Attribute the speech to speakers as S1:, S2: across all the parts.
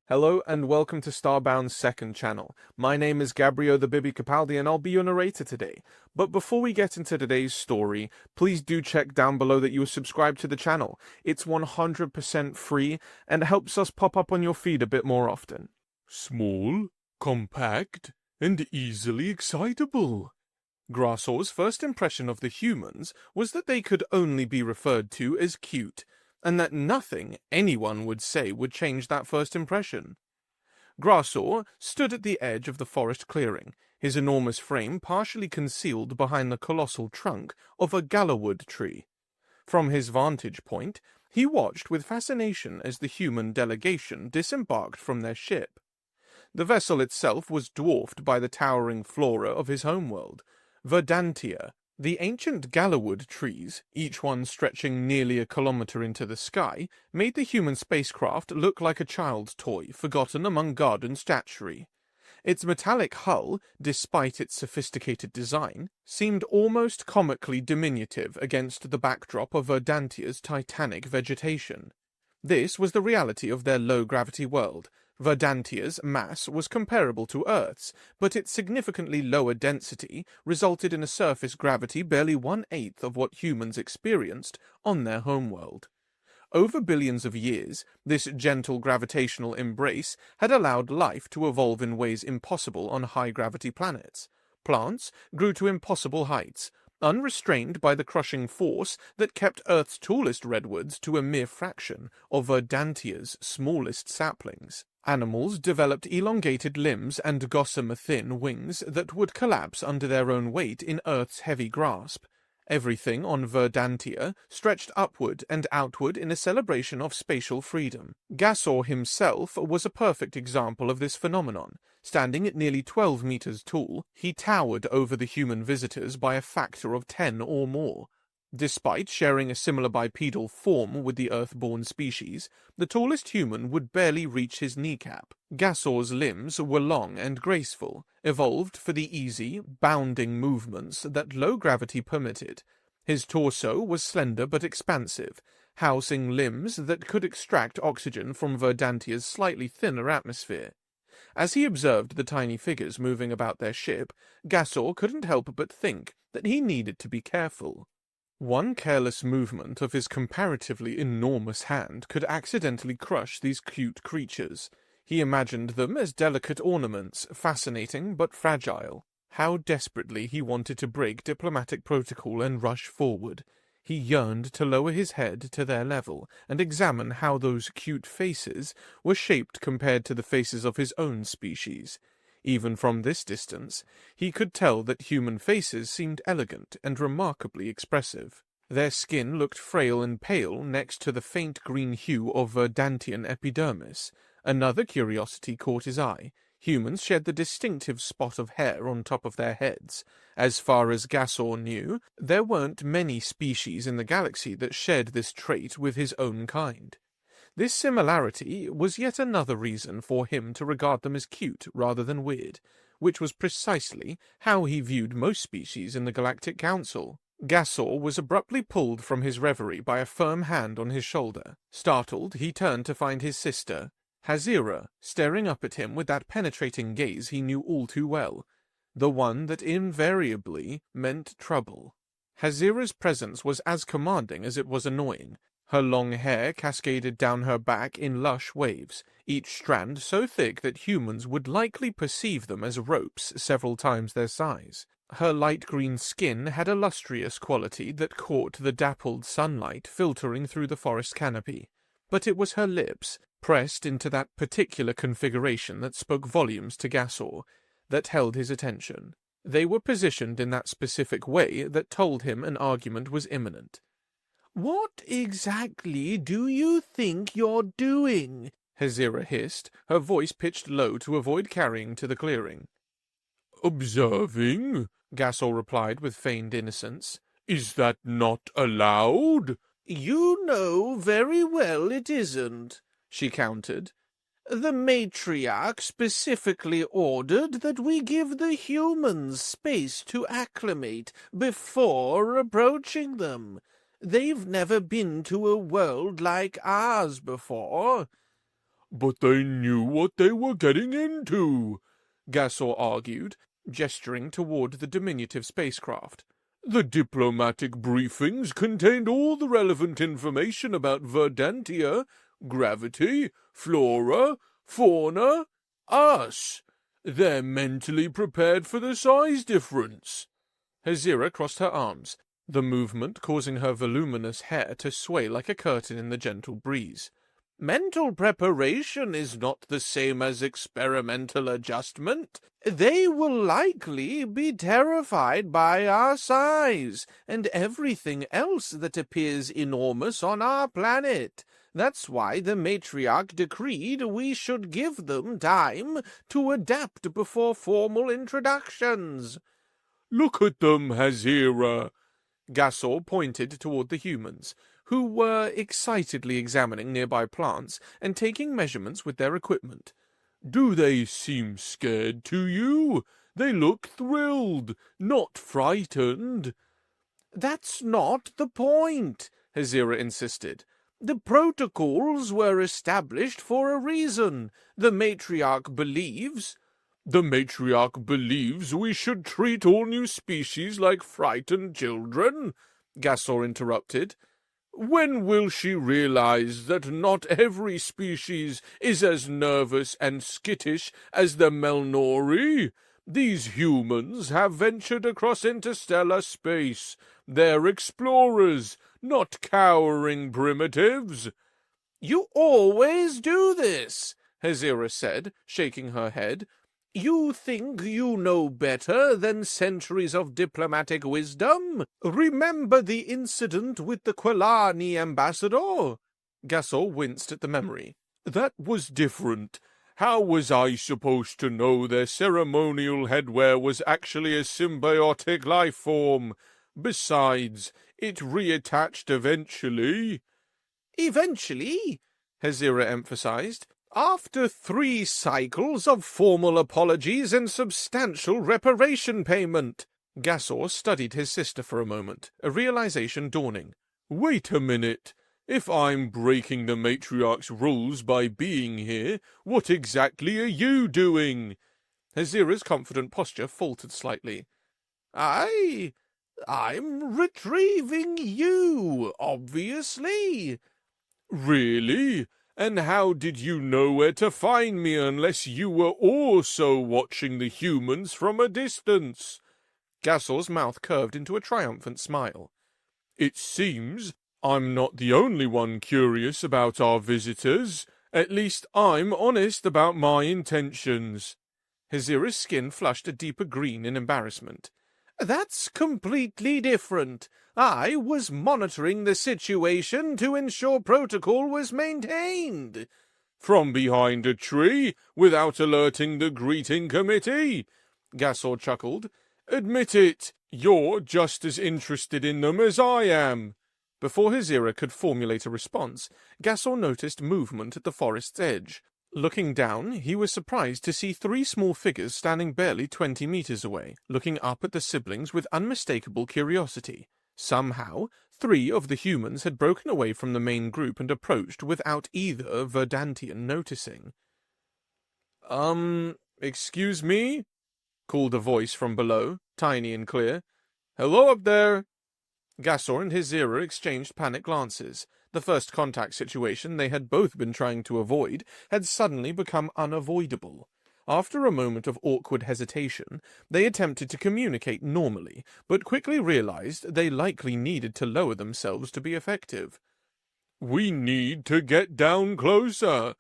S1: Hello and welcome to Starbound's second channel. My name is Gabriel the Bibi Capaldi and I'll be your narrator today. But before we get into today's story, please do check down below that you are subscribed to the channel. It's 100% free and helps us pop up on your feed a bit more often.
S2: Small, compact, and easily excitable.
S1: Grassor's first impression of the humans was that they could only be referred to as cute, and that nothing anyone would say would change that first impression. Grassor stood at the edge of the forest clearing, his enormous frame partially concealed behind the colossal trunk of a galawood tree. From his vantage point, he watched with fascination as the human delegation disembarked from their ship. The vessel itself was dwarfed by the towering flora of his homeworld, Verdantia. The ancient galawood trees, each one stretching nearly a kilometer into the sky, made the human spacecraft look like a child's toy forgotten among garden statuary. Its metallic hull, despite its sophisticated design, seemed almost comically diminutive against the backdrop of Verdantia's titanic vegetation. This was the reality of their low-gravity world. Verdantia's mass was comparable to Earth's, but its significantly lower density resulted in a surface gravity barely 1/8 of what humans experienced on their homeworld. Over billions of years, this gentle gravitational embrace had allowed life to evolve in ways impossible on high-gravity planets. Plants grew to impossible heights, unrestrained by the crushing force that kept Earth's tallest redwoods to a mere fraction of Verdantia's smallest saplings. Animals developed elongated limbs and gossamer-thin wings that would collapse under their own weight in Earth's heavy grasp. Everything on Verdantia stretched upward and outward in a celebration of spatial freedom. Gassor himself was a perfect example of this phenomenon. Standing at nearly 12 meters tall, he towered over the human visitors by a factor of 10 or more. Despite sharing a similar bipedal form with the Earth-born species, the tallest human would barely reach his kneecap. Gassor's limbs were long and graceful, evolved for the easy, bounding movements that low gravity permitted. His torso was slender but expansive, housing limbs that could extract oxygen from Verdantia's slightly thinner atmosphere. As he observed the tiny figures moving about their ship, Gassor couldn't help but think that he needed to be careful. One careless movement of his comparatively enormous hand could accidentally crush these cute creatures. He imagined them as delicate ornaments, fascinating but fragile. How desperately he wanted to break diplomatic protocol and rush forward. He yearned to lower his head to their level and examine how those cute faces were shaped compared to the faces of his own species. Even from this distance, he could tell that human faces seemed elegant and remarkably expressive. Their skin looked frail and pale next to the faint green hue of Verdantian epidermis. Another curiosity caught his eye. Humans shed the distinctive spot of hair on top of their heads. As far as Gassor knew, there weren't many species in the galaxy that shared this trait with his own kind. This similarity was yet another reason for him to regard them as cute rather than weird, which was precisely how he viewed most species in the Galactic Council. Gassor was abruptly pulled from his reverie by a firm hand on his shoulder. Startled, he turned to find his sister, Hazira, staring up at him with that penetrating gaze he knew all too well, the one that invariably meant trouble. Hazira's presence was as commanding as it was annoying. Her long hair cascaded down her back in lush waves, each strand so thick that humans would likely perceive them as ropes several times their size. Her light green skin had a lustrous quality that caught the dappled sunlight filtering through the forest canopy. But it was her lips, pressed into that particular configuration that spoke volumes to Gassor, that held his attention. They were positioned in that specific way that told him an argument was imminent.
S3: "What exactly do you think you're doing?"
S1: Hazira hissed, her voice pitched low to avoid carrying to the clearing.
S2: Observing,
S1: Gassor replied with feigned innocence.
S2: Is that not allowed?
S3: "You know very well it isn't," she countered. "The matriarch specifically ordered that we give the humans space to acclimate before approaching them. They've never been to a world like ours before."
S2: But they knew what they were getting into,
S1: Gasor argued, gesturing toward the diminutive spacecraft.
S2: The diplomatic briefings contained all the relevant information about Verdantia, gravity, flora, fauna, us. They're mentally prepared for the size difference.
S1: Hazira crossed her arms, the movement causing her voluminous hair to sway like a curtain in the gentle breeze.
S3: Mental preparation is not the same as experimental adjustment. They will likely be terrified by our size and everything else that appears enormous on our planet. That's why the matriarch decreed we should give them time to adapt before formal introductions.
S2: Look at them, Hazira.
S1: Gasor pointed toward the humans, who were excitedly examining nearby plants and taking measurements with their equipment.
S2: Do they seem scared to you? They look thrilled, not frightened.
S3: That's not the point, Hazira insisted. The protocols were established for a reason. The matriarch believes...
S2: The matriarch believes we should treat all new species like frightened children,
S1: Gasor interrupted.
S2: When will she realize that not every species is as nervous and skittish as the Melnori? These humans have ventured across interstellar space. They're explorers, not cowering primitives.
S3: You always do this, Hazira said, shaking her head. You think you know better than centuries of diplomatic wisdom? Remember the incident with the Quelani ambassador?
S1: Gasol winced at the memory.
S2: That was different. How was I supposed to know their ceremonial headwear was actually a symbiotic life form? Besides, it reattached eventually.
S3: Eventually?
S1: Hazira emphasized.
S3: After 3 cycles of formal apologies and substantial reparation payment.
S1: Gasor studied his sister for a moment, a realization dawning.
S2: Wait a minute. If I'm breaking the matriarch's rules by being here, what exactly are you doing?
S1: Hazira's confident posture faltered slightly.
S3: I'm retrieving you, obviously.
S2: Really? And how did you know where to find me unless you were also watching the humans from a distance?
S1: Gasor's mouth curved into a triumphant smile.
S2: It seems I'm not the only one curious about our visitors. At least I'm honest about my intentions.
S1: Hazira's skin flushed a deeper green in embarrassment.
S3: That's completely different. I was monitoring the situation to ensure protocol was maintained.
S2: From behind a tree, without alerting the greeting committee?
S1: Gasor chuckled.
S2: Admit it, you're just as interested in them as I am.
S1: Before Hazira could formulate a response, Gasor noticed movement at the forest's edge. Looking down, he was surprised to see 3 small figures standing barely 20 meters away, looking up at the siblings with unmistakable curiosity. Somehow, 3 of the humans had broken away from the main group and approached without either Verdantian noticing.
S2: Excuse me?
S1: Called a voice from below, tiny and clear.
S2: Hello up there.
S1: Gasor and Hazira exchanged panicked glances. The first contact situation they had both been trying to avoid had suddenly become unavoidable. After a moment of awkward hesitation, they attempted to communicate normally, but quickly realized they likely needed to lower themselves to be effective.
S2: We need to get down closer,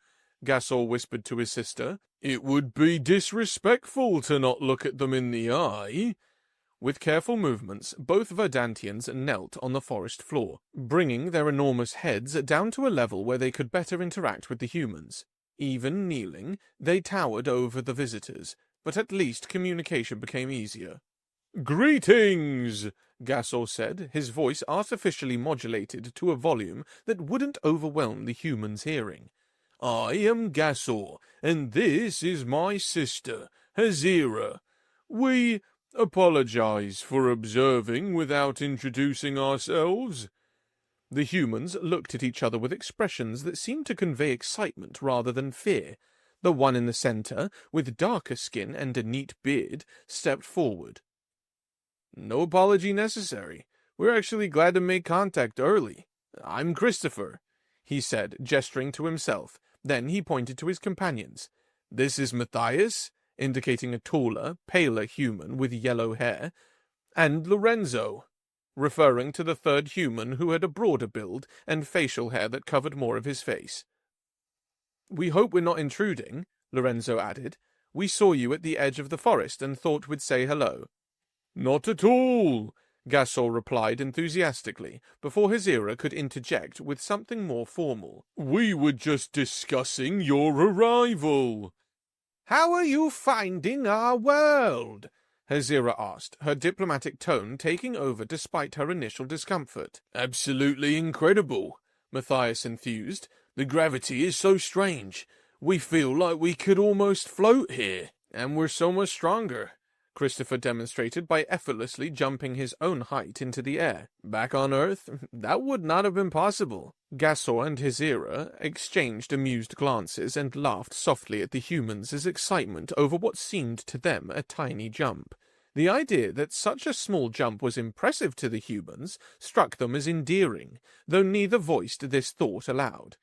S1: Gasol whispered to his sister.
S2: It would be disrespectful to not look at them in the eye.
S1: With careful movements, both Verdantians knelt on the forest floor, bringing their enormous heads down to a level where they could better interact with the humans. Even kneeling, they towered over the visitors, but at least communication became easier.
S2: Greetings,
S1: Gasol said, his voice artificially modulated to a volume that wouldn't overwhelm the humans' hearing.
S2: I am Gasor, and this is my sister, Hazira. We apologize for observing without introducing ourselves.
S1: The humans looked at each other with expressions that seemed to convey excitement rather than fear. The one in the center, with darker skin and a neat beard, stepped forward. "No apology necessary. We're actually glad to make contact early. I'm Christopher," he said, gesturing to himself. Then he pointed to his companions. "This is Matthias," indicating a taller, paler human with yellow hair, "and Lorenzo," referring to the third human who had a broader build and facial hair that covered more of his face. "We hope we're not intruding," Lorenzo added. "We saw you at the edge of the forest and thought we'd say hello."
S2: "Not at all,"
S1: Gasol replied enthusiastically, before Hazira could interject with something more formal.
S2: "We were just discussing your arrival."
S3: "How are you finding our world?"
S1: Hazira asked, her diplomatic tone taking over despite her initial discomfort.
S2: "Absolutely incredible," Matthias enthused. "The gravity is so strange. We feel like we could almost float here."
S1: "And we're so much stronger," Christopher demonstrated by effortlessly jumping his own height into the air. "Back on Earth, that would not have been possible." Gasor and Hazira exchanged amused glances and laughed softly at the humans' excitement over what seemed to them a tiny jump. The idea that such a small jump was impressive to the humans struck them as endearing, though neither voiced this thought aloud.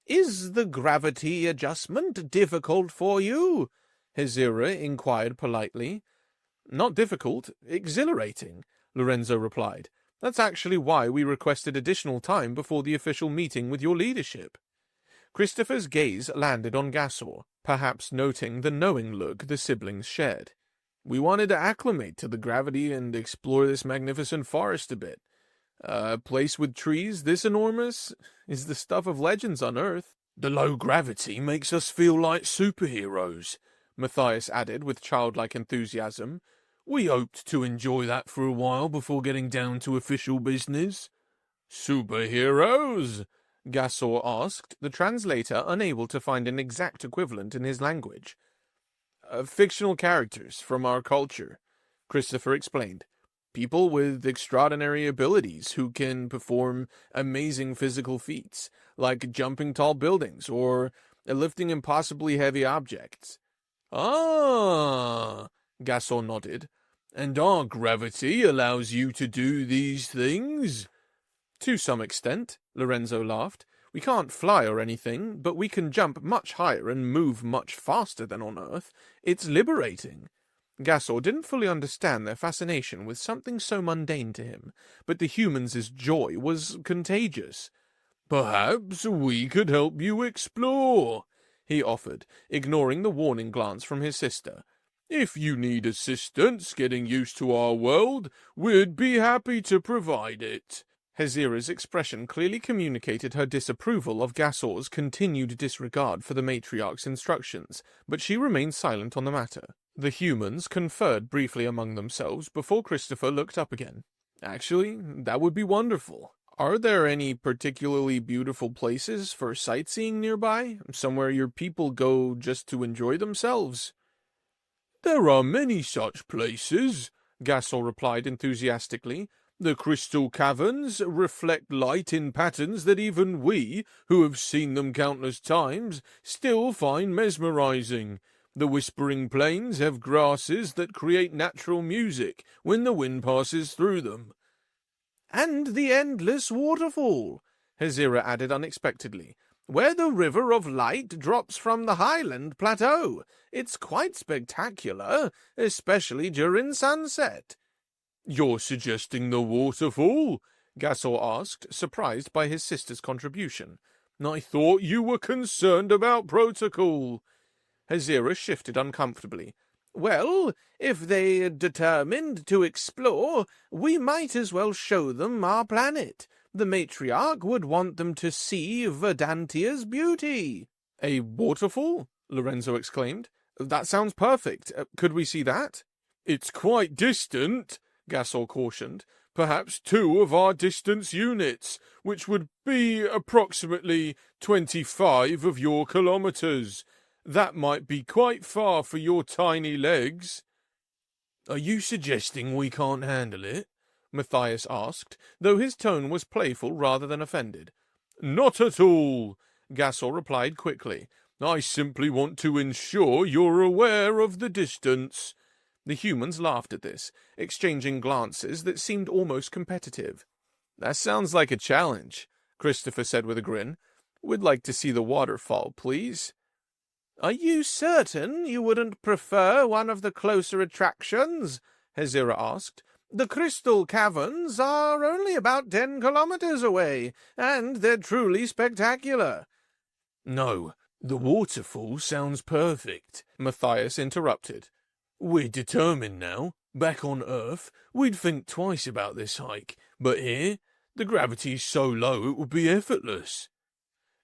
S3: "Is the gravity adjustment difficult for you?"
S1: Hazira inquired politely. "Not difficult, exhilarating," Lorenzo replied. "That's actually why we requested additional time before the official meeting with your leadership." Christopher's gaze landed on Gasor, perhaps noting the knowing look the siblings shared. "We wanted to acclimate to the gravity and explore this magnificent forest a bit. A place with trees this enormous is the stuff of legends on Earth."
S2: "The low gravity makes us feel like superheroes," Matthias added with childlike enthusiasm. "We hoped to enjoy that for a while before getting down to official business." "Superheroes?"
S1: Gasor asked, the translator unable to find an exact equivalent in his language. Fictional characters from our culture," Christopher explained. "People with extraordinary abilities who can perform amazing physical feats, like jumping tall buildings or lifting impossibly heavy objects."
S2: "Ah," Gasol nodded. "And our gravity allows you to do these things?"
S1: "To some extent," Lorenzo laughed. "We can't fly or anything, but we can jump much higher and move much faster than on Earth. It's liberating." Gasor didn't fully understand their fascination with something so mundane to him, but the humans' joy was contagious.
S2: "Perhaps we could help you explore," he offered, ignoring the warning glance from his sister. "If you need assistance getting used to our world, we'd be happy to provide it."
S1: Hazira's expression clearly communicated her disapproval of Gasor's continued disregard for the matriarch's instructions, but she remained silent on the matter. The humans conferred briefly among themselves before Christopher looked up again. "Actually, that would be wonderful. Are there any particularly beautiful places for sightseeing nearby? Somewhere your people go just to enjoy themselves?"
S2: "There are many such places," Gasol replied enthusiastically. "The crystal caverns reflect light in patterns that even we, who have seen them countless times, still find mesmerizing. The whispering plains have grasses that create natural music when the wind passes through them."
S3: "And the endless waterfall," Hazira added unexpectedly, "where the river of light drops from the highland plateau. It's quite spectacular, especially during sunset."
S2: "You're suggesting the waterfall?"
S1: Gasol asked, surprised by his sister's contribution.
S2: "I thought you were concerned about protocol."
S1: Hazira shifted uncomfortably.
S3: "Well, if they determined to explore, we might as well show them our planet. The matriarch would want them to see Verdantia's beauty."
S1: "A waterfall?" Lorenzo exclaimed. "That sounds perfect. Could we see that?"
S2: "It's quite distant," Gasol cautioned. "Perhaps 2 of our distance units, which would be approximately 25 of your kilometers. That might be quite far for your tiny legs." "Are you suggesting we can't handle it?"
S1: Matthias asked, though his tone was playful rather than offended.
S2: Not at all, Gasol replied quickly. I simply want to ensure you're aware of the distance.
S1: The humans laughed at this, exchanging glances that seemed almost competitive.
S2: That sounds like a challenge, Christopher said with a grin. We'd like to see the waterfall, please.
S3: Are you certain you wouldn't prefer one of the closer attractions? Hezira asked. The crystal caverns are only about 10 kilometers away, and they're truly spectacular.
S2: No, the waterfall sounds perfect, Matthias interrupted. We're determined now. Back on Earth, we'd think twice about this hike, but here, the gravity's so low it would be effortless.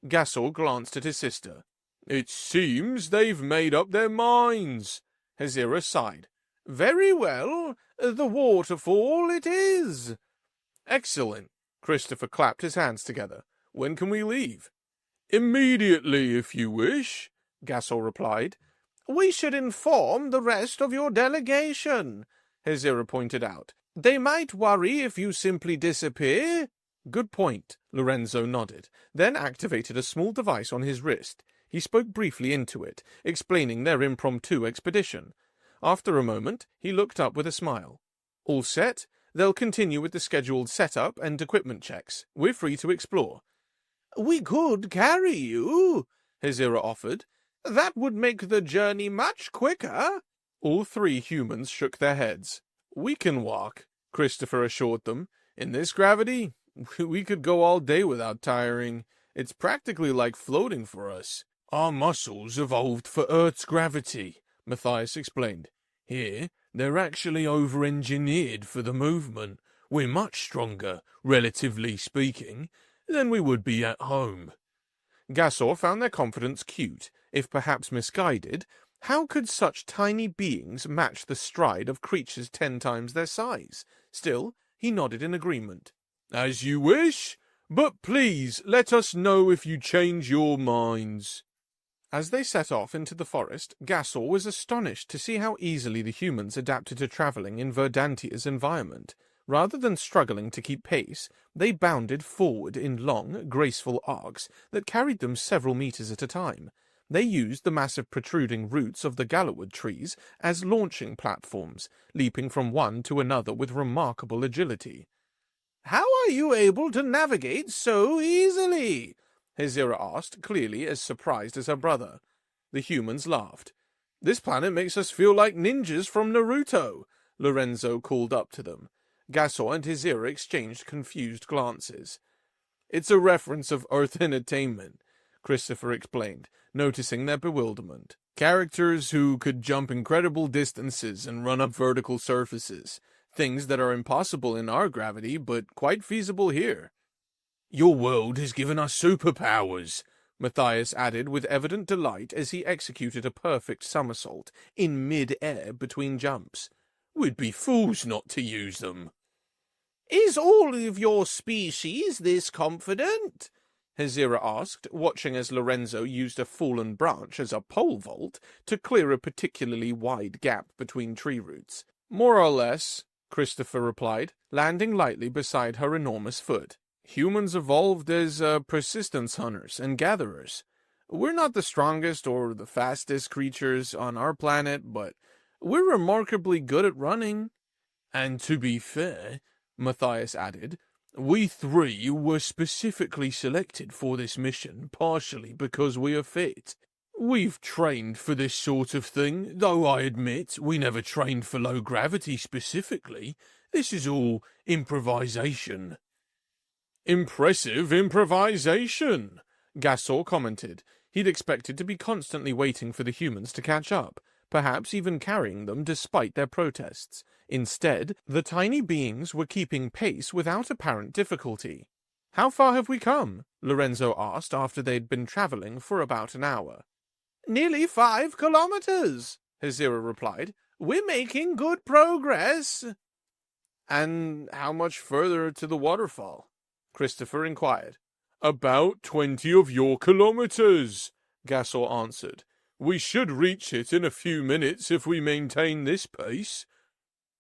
S1: Gasol glanced at his sister.
S2: It seems they've made up their minds.
S1: Hezira sighed.
S3: Very well, the waterfall it is.
S1: Excellent. Christopher clapped his hands together. When can we leave?
S2: Immediately, if you wish,
S1: Gasol replied.
S3: We should inform the rest of your delegation,
S1: Hezira pointed out.
S3: They might worry if you simply disappear.
S1: Good point, Lorenzo nodded, then activated a small device on his wrist. He spoke briefly into it, explaining their impromptu expedition. After a moment, he looked up with a smile. All set? They'll continue with the scheduled setup and equipment checks. We're free to explore.
S3: We could carry you,
S1: Hezira offered.
S3: That would make the journey much quicker.
S1: All three humans shook their heads. We can walk, Christopher assured them. In this gravity, we could go all day without tiring. It's practically like floating for us.
S2: Our muscles evolved for Earth's gravity, Matthias explained. Here, they're actually over-engineered for the movement. We're much stronger, relatively speaking, than we would be at home.
S1: Gasol found their confidence cute, if perhaps misguided. How could such tiny beings match the stride of creatures 10 times their size? Still, he nodded in agreement.
S2: As you wish, but please let us know if you change your minds.
S1: As they set off into the forest, Gasol was astonished to see how easily the humans adapted to travelling in Verdantia's environment. Rather than struggling to keep pace, they bounded forward in long, graceful arcs that carried them several meters at a time. They used the massive protruding roots of the galawood trees as launching platforms, leaping from one to another with remarkable agility.
S3: How are you able to navigate so easily?
S1: Hezira asked, clearly as surprised as her brother. The humans laughed. This planet makes us feel like ninjas from Naruto, Lorenzo called up to them. Gasol and Hezira exchanged confused glances. It's a reference of Earth Entertainment, Christopher explained, noticing their bewilderment. Characters who could jump incredible distances and run up vertical surfaces. Things that are impossible in our gravity, but quite feasible here.
S2: Your world has given us superpowers,
S1: Matthias added with evident delight as he executed a perfect somersault in mid-air between jumps.
S2: We'd be fools not to use them.
S3: Is all of your species this confident?
S1: Hezira asked, watching as Lorenzo used a fallen branch as a pole vault to clear a particularly wide gap between tree roots. More or less, Christopher replied, landing lightly beside her enormous foot. Humans evolved as persistence hunters and gatherers. We're not the strongest or the fastest creatures on our planet, but we're remarkably good at running.
S2: And to be fair, Matthias added, we three were specifically selected for this mission partially because we are fit. We've trained for this sort of thing, though I admit we never trained for low gravity specifically. This is all improvisation.
S1: Impressive improvisation, Gasol commented. He'd expected to be constantly waiting for the humans to catch up, perhaps even carrying them despite their protests. Instead, the tiny beings were keeping pace without apparent difficulty. How far have we come? Lorenzo asked after they'd been travelling for about an hour.
S3: Nearly 5 kilometers, Hezira replied. We're making good progress.
S1: And how much further to the waterfall? Christopher inquired.
S2: About 20 of your kilometers, Gasol answered. We should reach it in a few minutes if we maintain this pace.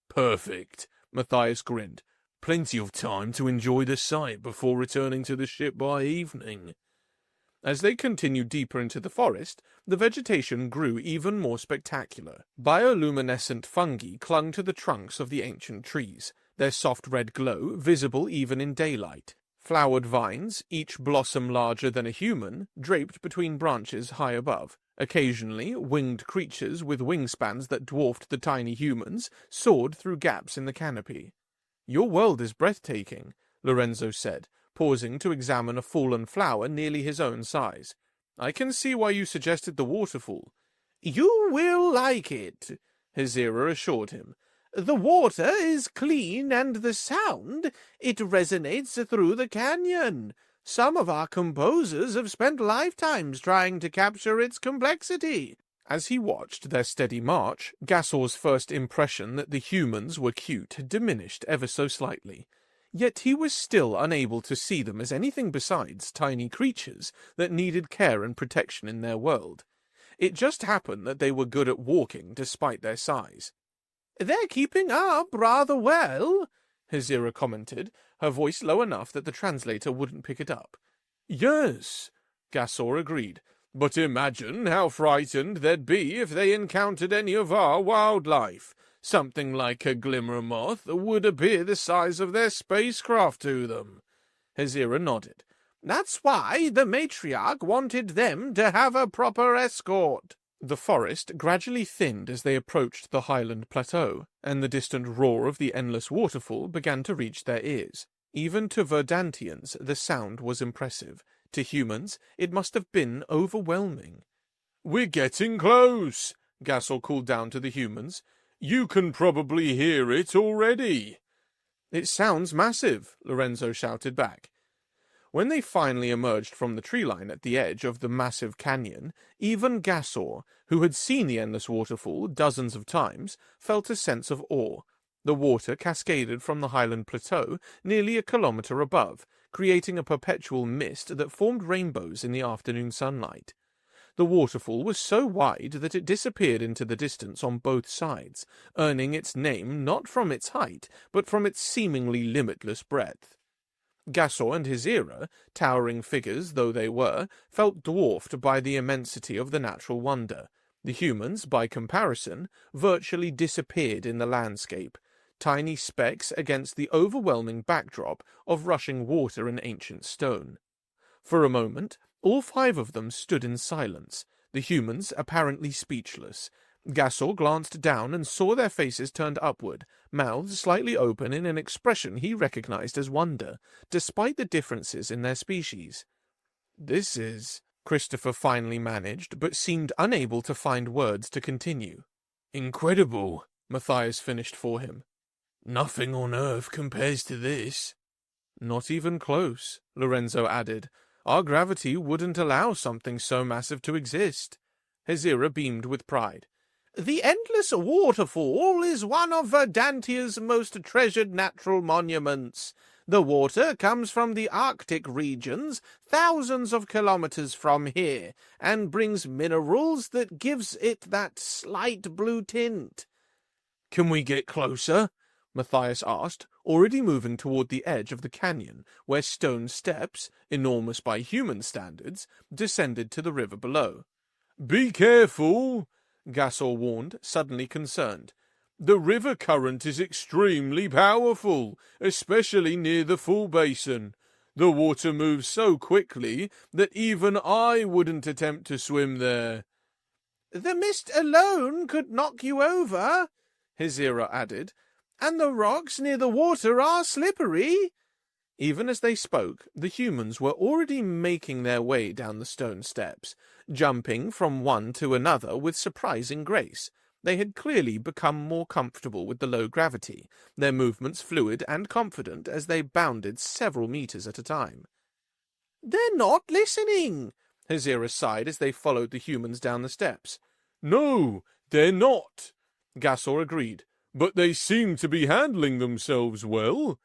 S1: Perfect, Matthias grinned.
S2: Plenty of time to enjoy the sight before returning to the ship by evening.
S1: As they continued deeper into the forest, the vegetation grew even more spectacular. Bioluminescent fungi clung to the trunks of the ancient trees, their soft red glow visible even in daylight. Flowered vines, each blossom larger than a human, draped between branches high above. Occasionally, winged creatures with wingspans that dwarfed the tiny humans soared through gaps in the canopy. "Your world is breathtaking," Lorenzo said, pausing to examine a fallen flower nearly his own size. "I can see why you suggested the waterfall."
S3: "You will like it," Hazira assured him. "The water is clean and the sound, it resonates through the canyon. Some of our composers have spent lifetimes trying to capture its complexity."
S1: As he watched their steady march, Gasor's first impression that the humans were cute diminished ever so slightly. Yet he was still unable to see them as anything besides tiny creatures that needed care and protection in their world. It just happened that they were good at walking despite their size.
S3: "They're keeping up rather well,"
S1: Hazira commented, her voice low enough that the translator wouldn't pick it up.
S2: "Yes," Gasor agreed. "But imagine how frightened they'd be if they encountered any of our wildlife. Something like a glimmer moth would appear the size of their spacecraft to them."
S1: Hazira nodded.
S3: "That's why the matriarch wanted them to have a proper escort."
S1: The forest gradually thinned as they approached the highland plateau, and the distant roar of the endless waterfall began to reach their ears. Even to Verdantians, the sound was impressive. To humans, it must have been overwhelming.
S2: "We're getting close," Gasol called down to the humans. "You can probably hear it already."
S1: "It sounds massive," Lorenzo shouted back. When they finally emerged from the tree line at the edge of the massive canyon, even Gasor, who had seen the endless waterfall dozens of times, felt a sense of awe. The water cascaded from the highland plateau nearly a kilometer above, creating a perpetual mist that formed rainbows in the afternoon sunlight. The waterfall was so wide that it disappeared into the distance on both sides, earning its name not from its height, but from its seemingly limitless breadth. Gasor and Hazira, towering figures though they were, felt dwarfed by the immensity of the natural wonder. The humans, by comparison, virtually disappeared in the landscape, tiny specks against the overwhelming backdrop of rushing water and ancient stone. For a moment, all five of them stood in silence, the humans apparently speechless. Gasol glanced down and saw their faces turned upward, mouths slightly open in an expression he recognized as wonder, despite the differences in their species. "This is," Christopher finally managed, but seemed unable to find words to continue.
S2: "Incredible,"
S1: Matthias finished for him.
S2: "Nothing on Earth compares to this."
S1: "Not even close," Lorenzo added. "Our gravity wouldn't allow something so massive to exist." Hazira beamed with pride.
S3: "The endless waterfall is one of Verdantia's most treasured natural monuments. The water comes from the Arctic regions, thousands of kilometers from here, and brings minerals that gives it that slight blue tint."
S1: "Can we get closer?" Matthias asked, already moving toward the edge of the canyon, where stone steps, enormous by human standards, descended to the river below.
S2: "Be careful,"
S1: Gasol warned, suddenly concerned.
S2: "The river current is extremely powerful, especially near the fall basin. The water moves so quickly that even I wouldn't attempt to swim there."
S3: "The mist alone could knock you over," Hazira added, "and the rocks near the water are slippery."
S1: Even as they spoke, the humans were already making their way down the stone steps, jumping from one to another with surprising grace. They had clearly become more comfortable with the low gravity, their movements fluid and confident as they bounded several meters at a time.
S3: "They're not listening,"
S1: Hazira sighed as they followed the humans down the steps.
S2: "No, they're not," Gasor agreed. "But they seem to be handling themselves well."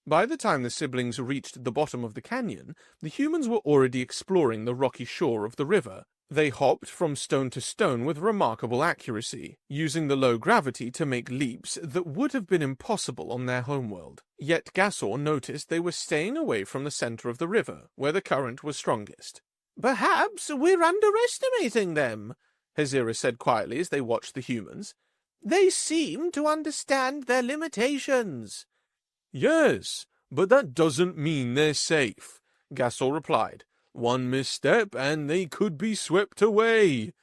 S1: By the time the siblings reached the bottom of the canyon, the humans were already exploring the rocky shore of the river. They hopped from stone to stone with remarkable accuracy, using the low gravity to make leaps that would have been impossible on their homeworld. Yet Gasor noticed they were staying away from the center of the river, where the current was strongest.
S3: "Perhaps we're underestimating them," Hazira said quietly as they watched the humans. "They seem to understand their limitations."
S2: "Yes, but that doesn't mean they're safe," Gasol replied. "One misstep and they could be swept away."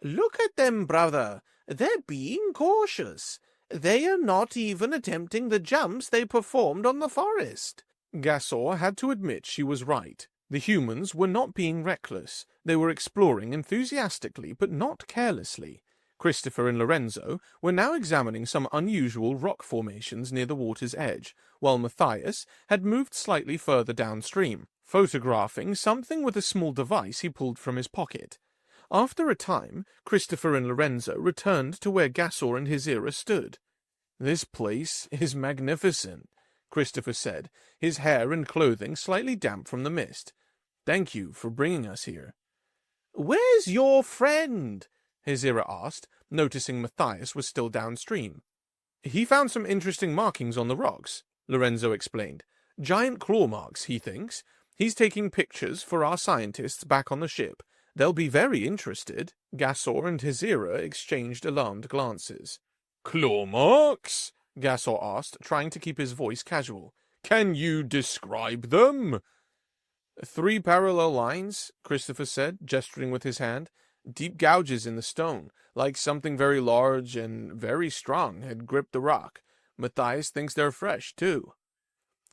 S3: "Look at them, brother. They're being cautious. They are not even attempting the jumps they performed on the forest."
S1: Gasor had to admit she was right. The humans were not being reckless. They were exploring enthusiastically but not carelessly. Christopher and Lorenzo were now examining some unusual rock formations near the water's edge, while Matthias had moved slightly further downstream, photographing something with a small device he pulled from his pocket. After a time, Christopher and Lorenzo returned to where Gasor and Hazira stood.
S2: "This place is magnificent,"
S1: Christopher said, his hair and clothing slightly damp from the mist.
S2: "Thank you for bringing us here."
S3: "Where's your friend?"
S1: Hazira asked, noticing Matthias was still downstream. "He found some interesting markings on the rocks," Lorenzo explained. "Giant claw marks, he thinks. He's taking pictures for our scientists back on the ship. They'll be very interested." Gasor and Hazira exchanged alarmed glances.
S2: "Claw marks?"
S1: Gasor asked, trying to keep his voice casual.
S2: "Can you describe them?"
S1: 3 parallel lines, Christopher said, gesturing with his hand. Deep gouges in the stone, like something very large and very strong had gripped the rock. Matthias thinks they're fresh, too.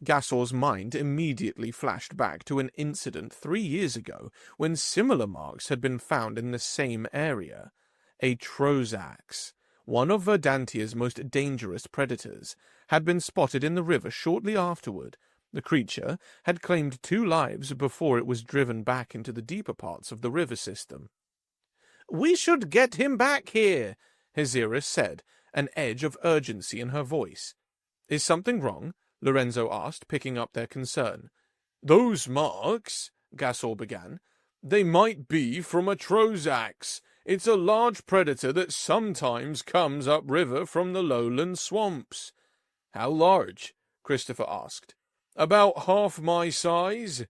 S1: Gasor's mind immediately flashed back to an incident 3 years ago when similar marks had been found in the same area. A Trozax, one of Verdantia's most dangerous predators, had been spotted in the river shortly afterward. The creature had claimed 2 lives before it was driven back into the deeper parts of the river system.
S3: "We should get him back here,"
S1: Hazira said, an edge of urgency in her voice. "Is something wrong?" Lorenzo asked, picking up their concern.
S2: "Those marks," Gasol began, "they might be from a Trozax. It's a large predator that sometimes comes upriver from the lowland swamps."
S1: "How large?" Christopher asked.
S2: "About half my size,"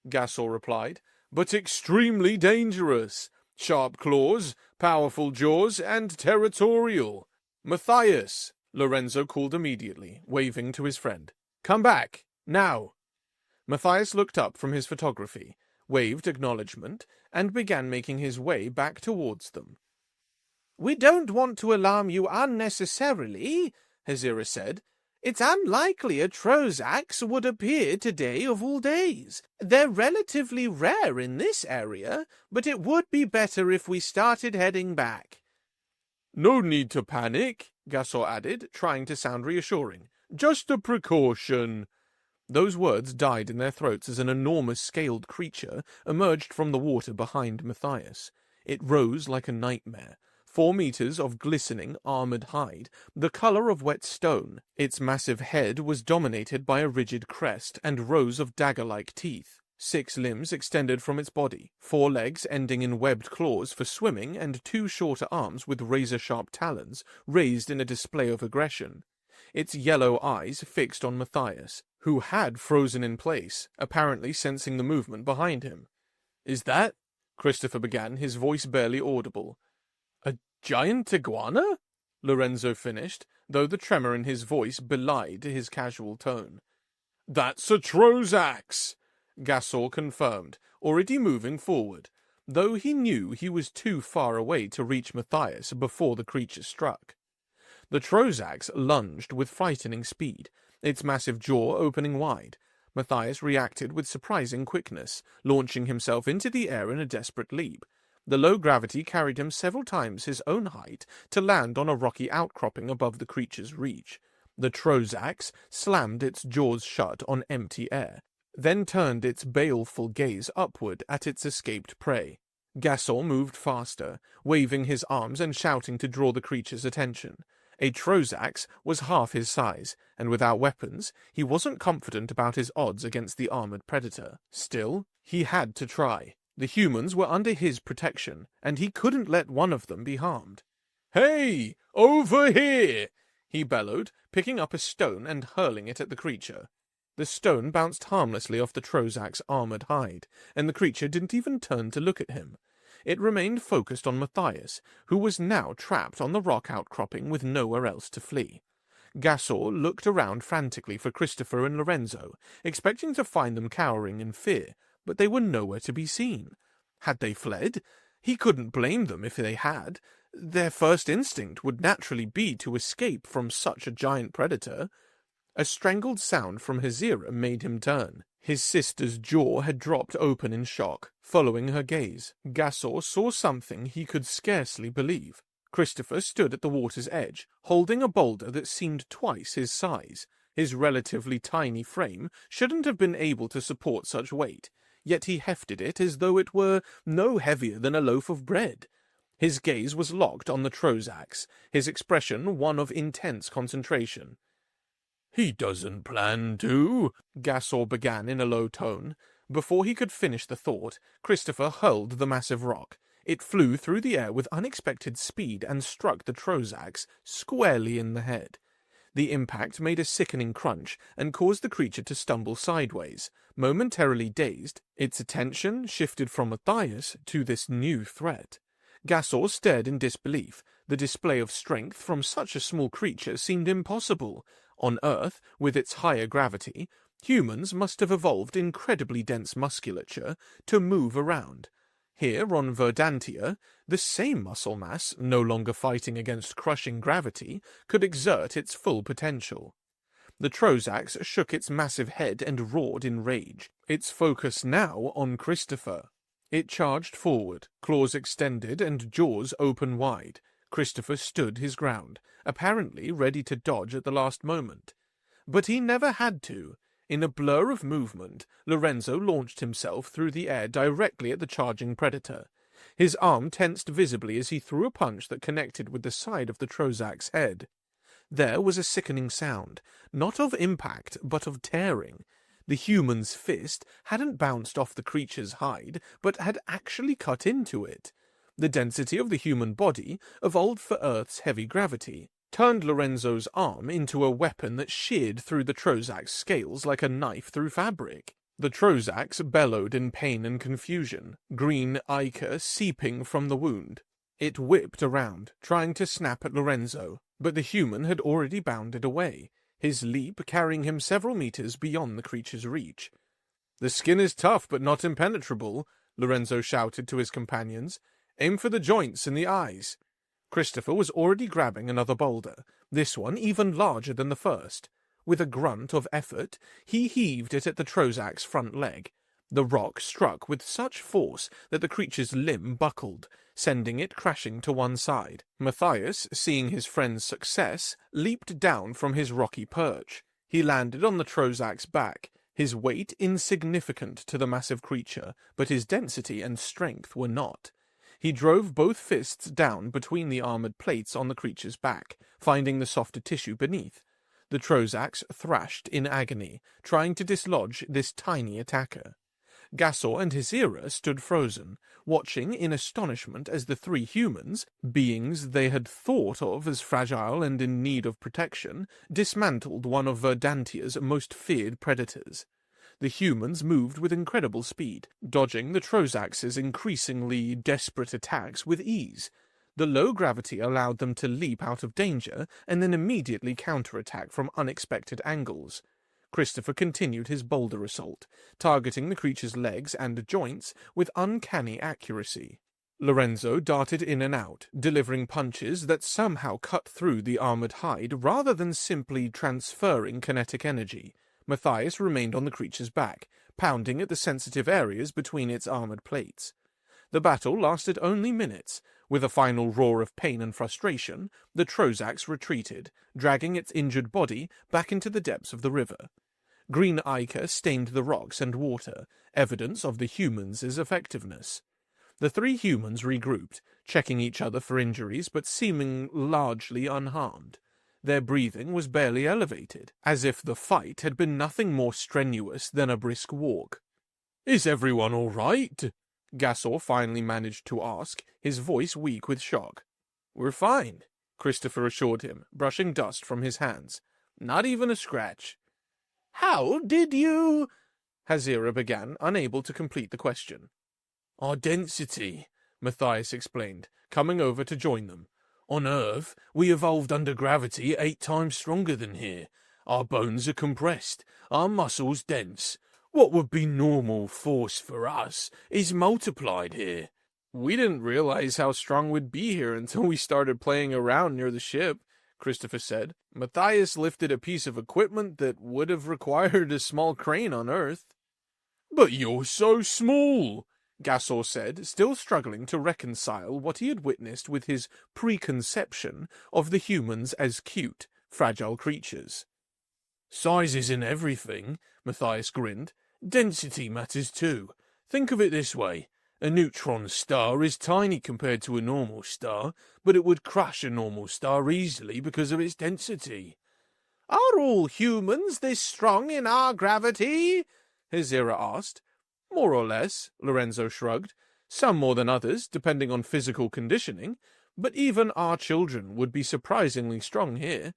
S2: Gasol replied, "but extremely dangerous. Sharp claws, powerful jaws, and territorial."
S1: "Matthias!" Lorenzo called immediately, waving to his friend. "Come back! Now!" Matthias looked up from his photography, waved acknowledgement, and began making his way back towards them.
S3: "We don't want to alarm you unnecessarily," Hazira said. "It's unlikely a Trozax would appear today of all days. They're relatively rare in this area, but it would be better if we started heading back."
S2: "No need to panic," Gasol added, trying to sound reassuring. "Just a precaution."
S1: Those words died in their throats as an enormous scaled creature emerged from the water behind Matthias. It rose like a nightmare, 4 meters of glistening, armored hide, the color of wet stone. Its massive head was dominated by a rigid crest and rows of dagger-like teeth. 6 limbs extended from its body, 4 legs ending in webbed claws for swimming, and 2 shorter arms with razor-sharp talons raised in a display of aggression. Its yellow eyes fixed on Matthias, who had frozen in place, apparently sensing the movement behind him. "Is that?" Christopher began, his voice barely audible. "A giant iguana?" Lorenzo finished, though the tremor in his voice belied his casual tone.
S2: "That's a Trozax,"
S1: Gasol confirmed, already moving forward, though he knew he was too far away to reach Matthias before the creature struck. The Trozax lunged with frightening speed, its massive jaw opening wide. Matthias reacted with surprising quickness, launching himself into the air in a desperate leap. The low gravity carried him several times his own height to land on a rocky outcropping above the creature's reach. The Trozax slammed its jaws shut on empty air, then turned its baleful gaze upward at its escaped prey. Gasol moved faster, waving his arms and shouting to draw the creature's attention. A Trozax was half his size, and without weapons, he wasn't confident about his odds against the armored predator. Still, he had to try. The humans were under his protection, and he couldn't let one of them be harmed.
S2: "Hey, over here!" he bellowed, picking up a stone and hurling it at the creature.
S1: The stone bounced harmlessly off the Trozax's armored hide, and the creature didn't even turn to look at him. It remained focused on Matthias, who was now trapped on the rock outcropping with nowhere else to flee. Gasor looked around frantically for Christopher and Lorenzo, expecting to find them cowering in fear, but they were nowhere to be seen. Had they fled? He couldn't blame them if they had. Their first instinct would naturally be to escape from such a giant predator. A strangled sound from Hazira made him turn. His sister's jaw had dropped open in shock, following her gaze. Gasor saw something he could scarcely believe. Christopher stood at the water's edge, holding a boulder that seemed twice his size. His relatively tiny frame shouldn't have been able to support such weight, yet he hefted it as though it were no heavier than a loaf of bread. His gaze was locked on the Trozax, his expression one of intense concentration.
S2: "He doesn't plan to,"
S1: Gasor began in a low tone. Before he could finish the thought, Christopher hurled the massive rock. It flew through the air with unexpected speed and struck the Trozax squarely in the head. The impact made a sickening crunch and caused the creature to stumble sideways. Momentarily dazed, its attention shifted from Matthias to this new threat. Gasor stared in disbelief. The display of strength from such a small creature seemed impossible. On Earth, with its higher gravity, humans must have evolved incredibly dense musculature to move around. Here on Verdantia, the same muscle mass, no longer fighting against crushing gravity, could exert its full potential. The Trozax shook its massive head and roared in rage, its focus now on Christopher. It charged forward, claws extended and jaws open wide. Christopher stood his ground, apparently ready to dodge at the last moment. But he never had to. In a blur of movement, Lorenzo launched himself through the air directly at the charging predator. His arm tensed visibly as he threw a punch that connected with the side of the Trozax's head. There was a sickening sound, not of impact, but of tearing. The human's fist hadn't bounced off the creature's hide, but had actually cut into it. The density of the human body, evolved for Earth's heavy gravity, turned Lorenzo's arm into a weapon that sheared through the Trozax's scales like a knife through fabric. The Trozax bellowed in pain and confusion, green ichor seeping from the wound. It whipped around, trying to snap at Lorenzo, but the human had already bounded away, his leap carrying him several meters beyond the creature's reach. "The skin is tough but not impenetrable," Lorenzo shouted to his companions. "Aim for the joints and the eyes." Christopher was already grabbing another boulder, this one even larger than the first. With a grunt of effort, he heaved it at the Trozax's front leg. The rock struck with such force that the creature's limb buckled, sending it crashing to one side. Matthias, seeing his friend's success, leaped down from his rocky perch. He landed on the Trozax's back, his weight insignificant to the massive creature, but his density and strength were not. He drove both fists down between the armored plates on the creature's back, finding the softer tissue beneath. The Trozax thrashed in agony, trying to dislodge this tiny attacker. Gasor and Hazira stood frozen, watching in astonishment as the three humans, beings they had thought of as fragile and in need of protection, dismantled one of Verdantia's most feared predators. The humans moved with incredible speed, dodging the Trozax's increasingly desperate attacks with ease. The low gravity allowed them to leap out of danger and then immediately counterattack from unexpected angles. Christopher continued his boulder assault, targeting the creature's legs and joints with uncanny accuracy. Lorenzo darted in and out, delivering punches that somehow cut through the armored hide rather than simply transferring kinetic energy. Matthias remained on the creature's back, pounding at the sensitive areas between its armored plates. The battle lasted only minutes. With a final roar of pain and frustration, the Trozax retreated, dragging its injured body back into the depths of the river. Green ichor stained the rocks and water, evidence of the humans' effectiveness. The three humans regrouped, checking each other for injuries but seeming largely unharmed. Their breathing was barely elevated, as if the fight had been nothing more strenuous than a brisk walk.
S2: "Is everyone all right?"
S1: Gasor finally managed to ask, his voice weak with shock. "We're fine," Christopher assured him, brushing dust from his hands. "Not even a scratch."
S3: "How did you—"
S1: Hazira began, unable to complete the question.
S2: "Our density," Matthias explained, coming over to join them. "On Earth, we evolved under gravity 8 times stronger than here. Our bones are compressed, our muscles dense. What would be normal force for us is multiplied here."
S1: "We didn't realize how strong we'd be here until we started playing around near the ship," Christopher said. "Matthias lifted a piece of equipment that would have required a small crane on Earth."
S2: "But you're so small,"
S1: Gasor said, still struggling to reconcile what he had witnessed with his preconception of the humans as cute, fragile creatures.
S2: "Size isn't everything," Matthias grinned. "Density matters too. Think of it this way. A neutron star is tiny compared to a normal star, but it would crush a normal star easily because of its density."
S3: "Are all humans this strong in our gravity?"
S1: Hazira asked. "More or less," Lorenzo shrugged. "Some more than others, depending on physical conditioning, but even our children would be surprisingly strong here."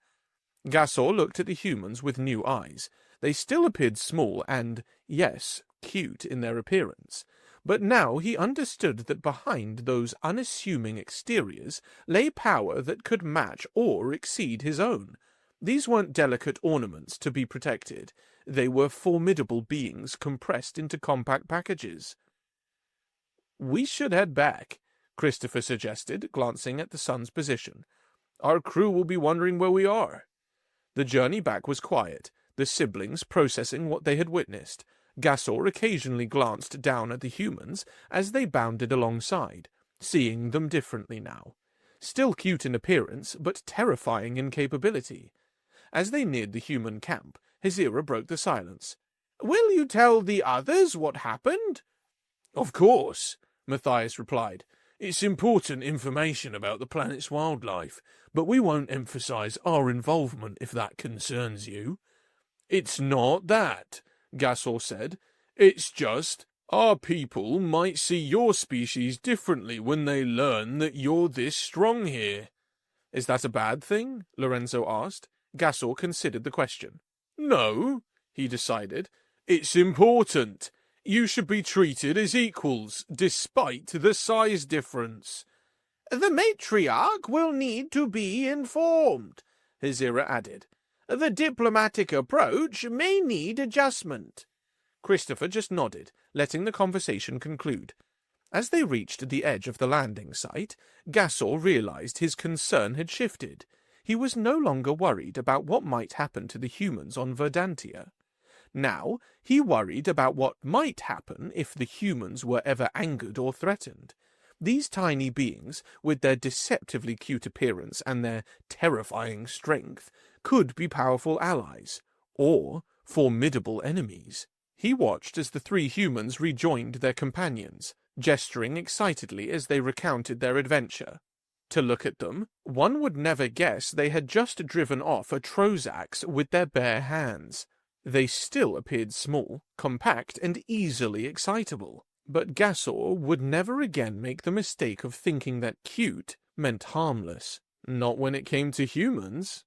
S1: Gasor looked at the humans with new eyes. They still appeared small and, yes, cute in their appearance. But now he understood that behind those unassuming exteriors lay power that could match or exceed his own. These weren't delicate ornaments to be protected. They were formidable beings compressed into compact packages. "We should head back," Christopher suggested, glancing at the sun's position. "Our crew will be wondering where we are." The journey back was quiet, the siblings processing what they had witnessed. Gasor occasionally glanced down at the humans as they bounded alongside, seeing them differently now. Still cute in appearance, but terrifying in capability. As they neared the human camp, Hazira broke the silence.
S3: "Will you tell the others what happened?"
S2: "Of course," Matthias replied. "It's important information about the planet's wildlife, but we won't emphasize our involvement if that concerns you." "It's not that," Gasor said. "It's just, our people might see your species differently when they learn that you're this strong here."
S1: "Is that a bad thing?" Lorenzo asked. Gasor considered the question.
S2: "No," he decided. "It's important. You should be treated as equals, despite the size difference."
S3: "The matriarch will need to be informed," Hazira added. "The diplomatic approach may need adjustment."
S1: Christopher just nodded, letting the conversation conclude. As they reached the edge of the landing site, Gasor realized his concern had shifted. He was no longer worried about what might happen to the humans on Verdantia. Now, he worried about what might happen if the humans were ever angered or threatened. These tiny beings, with their deceptively cute appearance and their terrifying strength, could be powerful allies, or formidable enemies. He watched as the 3 humans rejoined their companions, gesturing excitedly as they recounted their adventure. To look at them, one would never guess they had just driven off a Trozax with their bare hands. They still appeared small, compact, and easily excitable. But Gasor would never again make the mistake of thinking that cute meant harmless. Not when it came to humans.